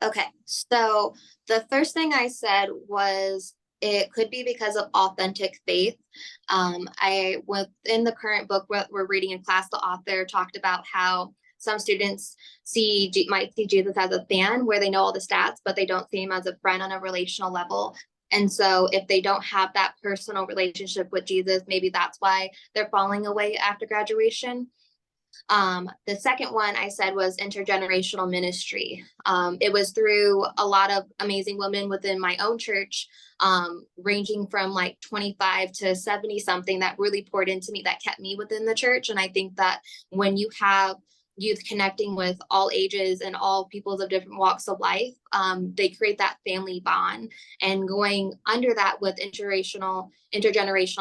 Okay, so the first thing I said was it could be because of authentic faith. I within the current book we're reading in class, the author talked about how some students might see Jesus as a fan where they know all the stats, but they don't see him as a friend on a relational level. And so if they don't have that personal relationship with Jesus, maybe that's why they're falling away after graduation. The second one I said was intergenerational ministry. It was through a lot of amazing women within my own church, ranging from like 25 to 70 something that really poured into me, that kept me within the church. And I think that when you have youth connecting with all ages and all peoples of different walks of life, they create that family bond. And going under that with intergenerational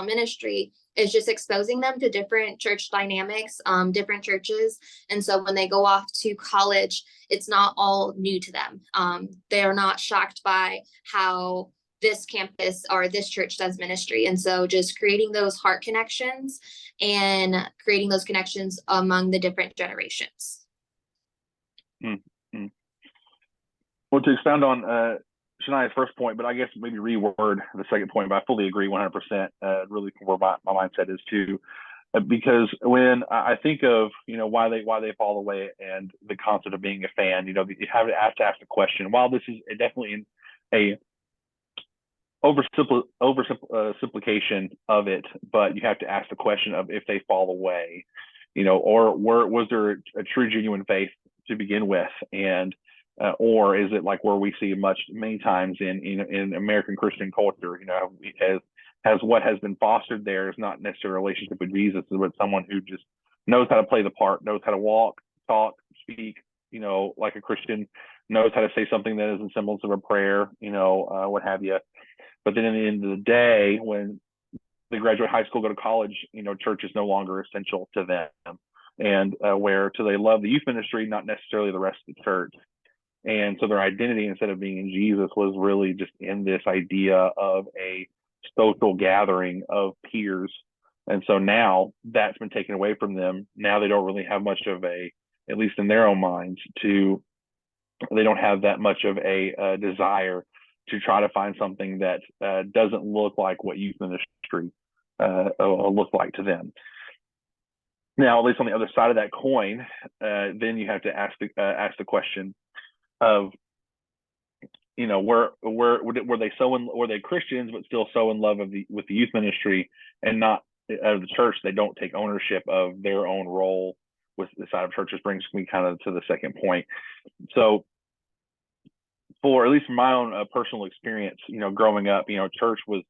ministry is just exposing them to different church dynamics, different churches. And so when they go off to college, it's not all new to them. They're not shocked by how this campus or this church does ministry. And so just creating those heart connections and creating those connections among the different generations. Mm-hmm. Well, to expound on Shania's first point, but I guess maybe reword the second point, but I fully agree 100%. Really where my mindset is too. Because when I think of why they fall away and the concept of being a fan, you have to ask the question. While this is definitely a oversimplification of it, but you have to ask the question of if they fall away, or was there a true genuine faith to begin with, and or is it like where we see many times in American Christian culture, has what has been fostered there is not necessarily a relationship with Jesus, but someone who just knows how to play the part, knows how to walk, talk, speak, like a Christian, knows how to say something that is a semblance of a prayer, what have you. But then at the end of the day, when they graduate high school, go to college, church is no longer essential to them. And they love the youth ministry, not necessarily the rest of the church. And so their identity, instead of being in Jesus, was really just in this idea of a social gathering of peers. And so now that's been taken away from them. Now they don't really have much of at least in their own minds, they don't have that much of a desire to try to find something that doesn't look like what youth ministry looks like to them. Now, at least on the other side of that coin, then you have to ask the question of, were they Christians but still so in love with the youth ministry and not of the church? They don't take ownership of their own role with the side of churches. Brings me kind of to the second point. So, for at least my own personal experience, growing up, church was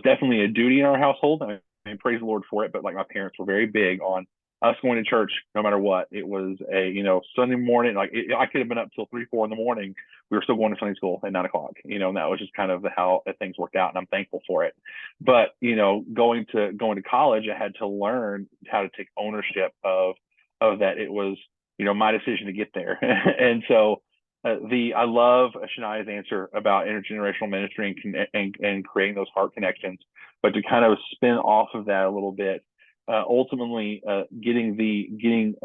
definitely a duty in our household. I mean, praise the Lord for it. But like my parents were very big on us going to church no matter what. It was a Sunday morning. I could have been up till 3, 4 in the morning. We were still going to Sunday school at 9 o'clock. And that was just kind of how things worked out, and I'm thankful for it. But going to college, I had to learn how to take ownership of that. It was my decision to get there, and so. I love Shania's answer about intergenerational ministry and creating those heart connections, but to kind of spin off of that a little bit, ultimately getting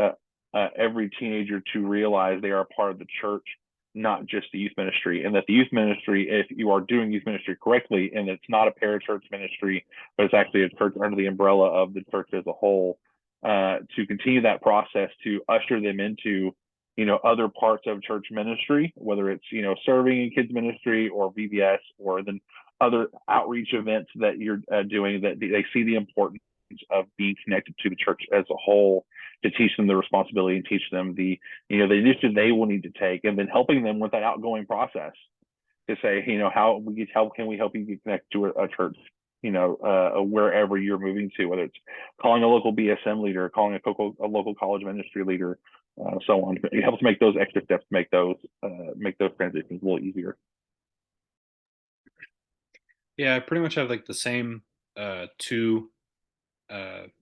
every teenager to realize they are a part of the church, not just the youth ministry, and that the youth ministry, if you are doing youth ministry correctly, and it's not a parachurch ministry, but it's actually a church under the umbrella of the church as a whole, to continue that process to usher them into other parts of church ministry, whether it's, serving in kids ministry or VBS or then other outreach events that you're doing, that they see the importance of being connected to the church as a whole, to teach them the responsibility and teach them the initiative they will need to take, and then helping them with that outgoing process to say, how can we help you get connected to a church, wherever you're moving to, whether it's calling a local BSM leader, calling a local college ministry leader, so on. It helps make those extra steps, make those transitions a little easier. Yeah, I pretty much have like the same two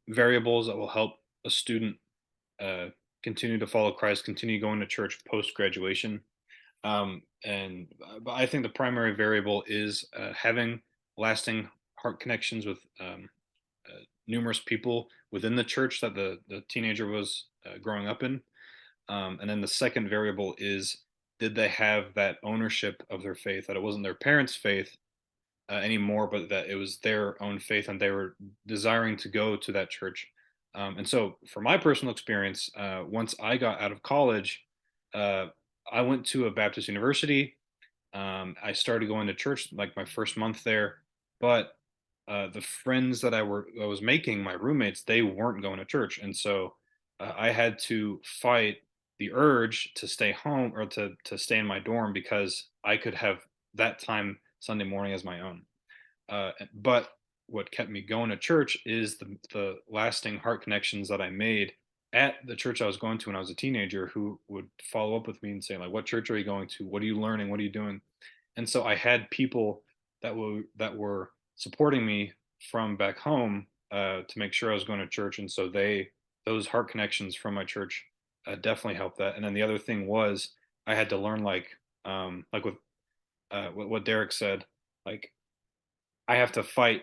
variables that will help a student uh, continue to follow Christ, continue going to church post graduation. But I think the primary variable is having lasting heart connections with numerous people within the church that the teenager was growing up in. And then the second variable is did they have that ownership of their faith, that it wasn't their parents' faith anymore, but that it was their own faith and they were desiring to go to that church. And so, for my personal experience, once I got out of college, uh, I went to a Baptist university. I started going to church like my first month there, but the friends that I was making, my roommates, they weren't going to church, and so I had to fight the urge to stay home or to stay in my dorm because I could have that time Sunday morning as my own. But what kept me going to church is the lasting heart connections that I made at the church I was going to when I was a teenager, who would follow up with me and say like, "What church are you going to? What are you learning? What are you doing?" And so I had people that were supporting me from back home to make sure I was going to church, and so those heart connections from my church definitely helped that. And then the other thing was I had to learn like with what Derek said, like I have to fight,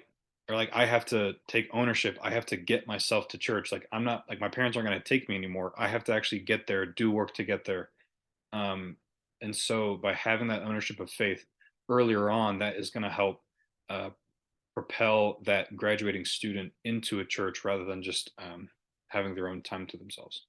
or like I have to take ownership. I have to get myself to church. Like I'm not like my parents aren't going to take me anymore. I have to actually get there, do work to get there. Um, and so by having that ownership of faith earlier on, that is going to help uh, propel that graduating student into a church rather than just having their own time to themselves.